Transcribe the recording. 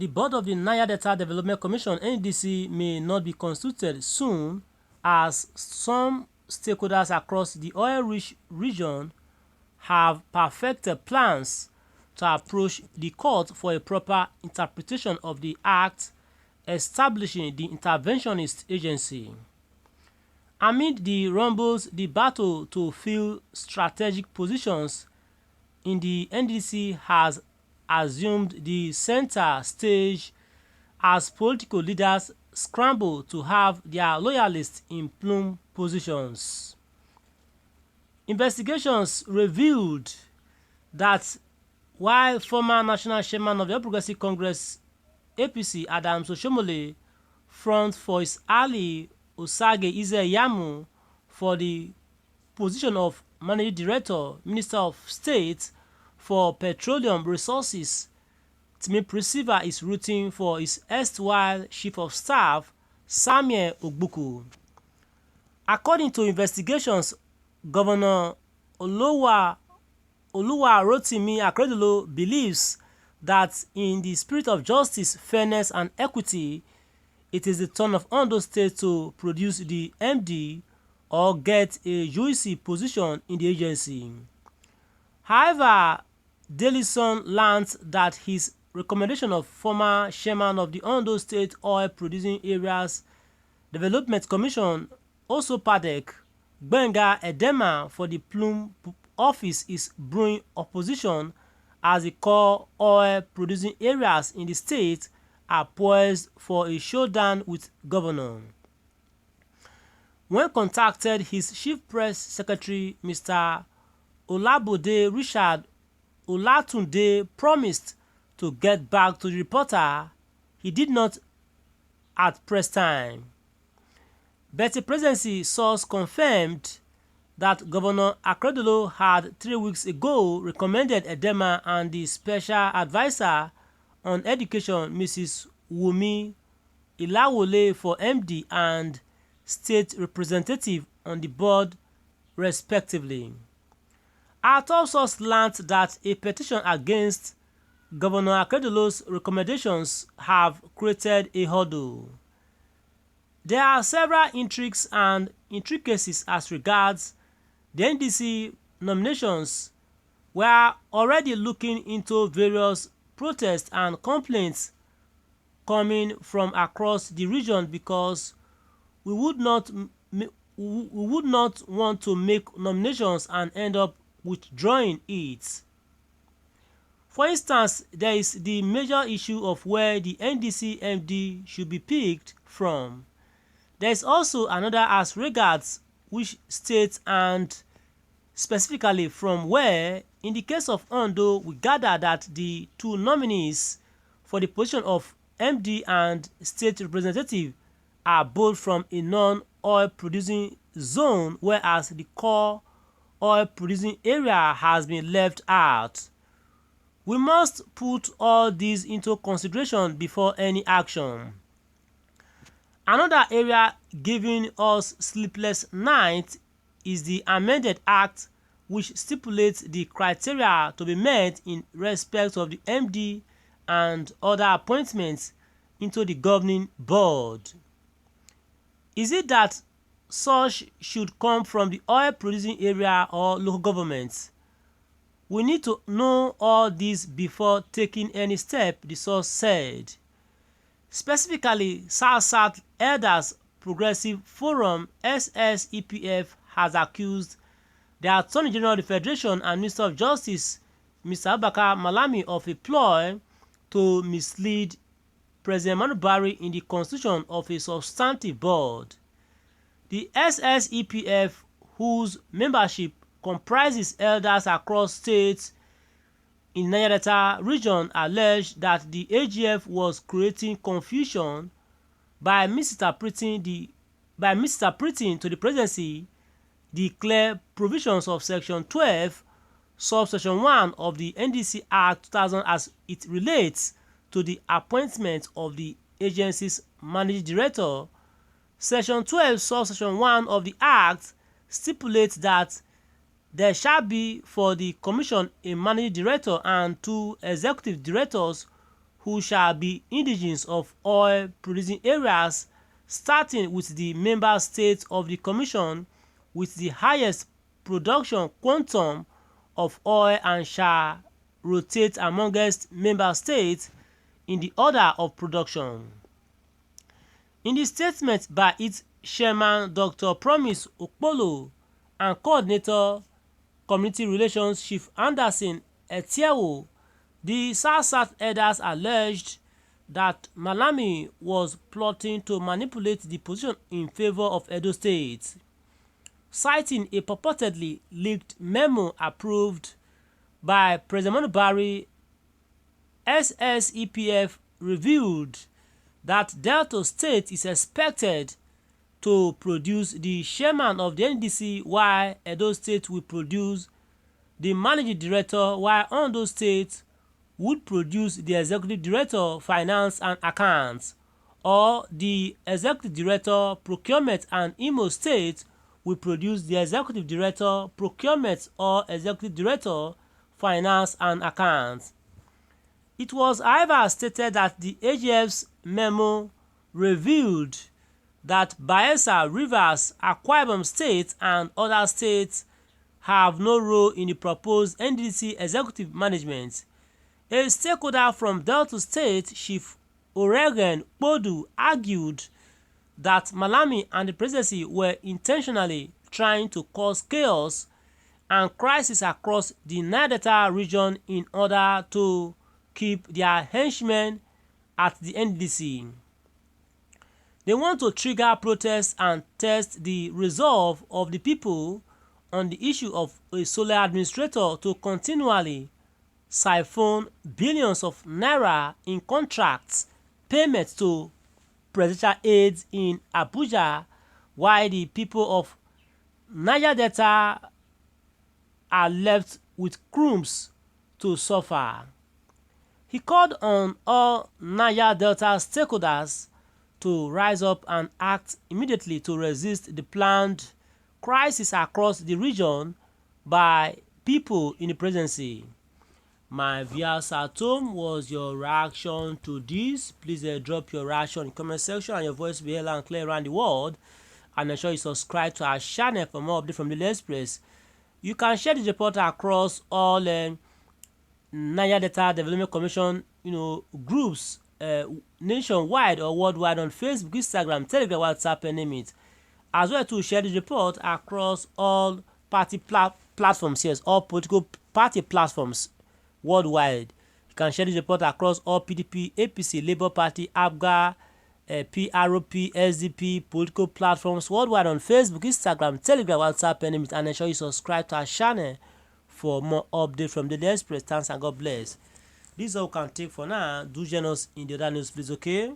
board of the Niger Delta Development Commission (NDDC) may not be constituted soon, as some stakeholders across the oil-rich region have perfected plans to approach the court for a proper interpretation of the act establishing the interventionist agency. Amid the rumbles, the battle to fill strategic positions in the NDDC has assumed the center stage as political leaders scramble to have their loyalists in plume positions. Investigations revealed that while former national chairman of the All Progressive Congress (APC) Adams Oshiomhole front for his ally Osage Ize-Iyamu for the position of Managing Director, Minister of State for Petroleum Resources, Timi Priscilla is rooting for his erstwhile Chief of Staff, Samuel Ogbuku. According to investigations, Governor Oluwarotimi Akeredolu believes that in the spirit of justice, fairness and equity, it is the turn of Ondo State to produce the MD or get a juicy position in the agency. However, Daily Sun learned that his recommendation of former chairman of the Ondo State Oil Producing Areas Development Commission, also PADEC, Gbenga Edema, for the plume office is brewing opposition as the core oil producing areas in the state are poised for a showdown with governor. When contacted, his chief press secretary, Mr. Olabode Richard Olatunde, promised to get back to the reporter. He did not at press time. But a presidency source confirmed that Governor Akeredolu had 3 weeks ago recommended Edema and the special advisor on education, Mrs. Wumi Ilawole, for MD and state representative on the board, respectively. Our top source learned that a petition against Governor Akeredolu's recommendations have created a hurdle. There are several intrigues and intricacies as regards the NDC nominations. We are already looking into various protests and complaints coming from across the region because we would not want to make nominations and end up withdrawing it. For instance, there is the major issue of where the NDC MD should be picked from. There is also another as regards which state and specifically from where. In the case of Ondo, we gather that the two nominees for the position of MD and state representative are both from a non-oil producing zone, whereas the core oil producing area has been left out. We must put all these into consideration before any action. Another area giving us sleepless nights is the amended act, which stipulates the criteria to be met in respect of the MD and other appointments into the governing board. Is it that such should come from the oil producing area or local governments? We need to know all this before taking any step, the source said. Specifically, South Elders Progressive Forum (SSEPF) has accused the Attorney General of the Federation and Minister of Justice, Mr. Abubakar Malami, of a ploy to mislead President Muhammadu Buhari in the constitution of a substantive board. The SSEPF, whose membership comprises elders across states in Niger Delta region, alleged that the AGF was creating confusion by misinterpreting to the presidency the clear provisions of Section 12, Subsection 1 of the NDC Act 2000 as it relates to the appointment of the agency's managing director. Section 12, Subsection 1 of the Act stipulates that there shall be for the Commission a managing director and 2 executive directors who shall be indigenes of oil producing areas, starting with the member states of the Commission with the highest production quantum of oil, and shall rotate amongst member states in the order of production. In the statement by its chairman Dr. Promise Okpolo and coordinator Community Relations Chief Anderson Etiewo, the South-South elders alleged that Malami was plotting to manipulate the position in favor of Edo State. Citing a purportedly leaked memo approved by President Buhari, SSEPF revealed that Delta State is expected to produce the chairman of the NDC, while Edo State will produce the managing director, while Ondo State would produce the executive director, finance and accounts, or the executive director, procurement, and Imo State will produce the executive director, procurement, or executive director, finance and accounts. It was, however, stated that the AGF's memo revealed that Bayelsa, Rivers, Akwa Ibom State, and other states have no role in the proposed NDDC executive management. A stakeholder from Delta State, Chief Oregen Bodu, argued that Malami and the presidency were intentionally trying to cause chaos and crisis across the Niger Delta region in order to keep their henchmen at the NDDC. They want to trigger protests and test the resolve of the people on the issue of a sole administrator to continually siphon billions of naira in contracts, payments to presidential aides in Abuja, while the people of Niger Delta are left with crumbs to suffer. He called on all Niger Delta stakeholders to rise up and act immediately to resist the planned crisis across the region by people in the presidency. My viewers at home, was your reaction to this? Please drop your reaction in the comment section, and your voice will be heard and clear around the world. And ensure you subscribe to our channel for more updates from the Express. You can share this report across all Niger Delta Development Commission groups nationwide or worldwide on Facebook, Instagram, Telegram, WhatsApp, and name it. As well to share this report across all party platforms, yes, all political party platforms worldwide. You can share this report across all PDP, APC, Labour Party, ABGA, PROP, SDP political platforms worldwide on Facebook, Instagram, Telegram, WhatsApp, and name it. And ensure you subscribe to our channel for more updates from the Express. Thanks and God bless. This is all we can take for now. Do join us in the other news, please, okay?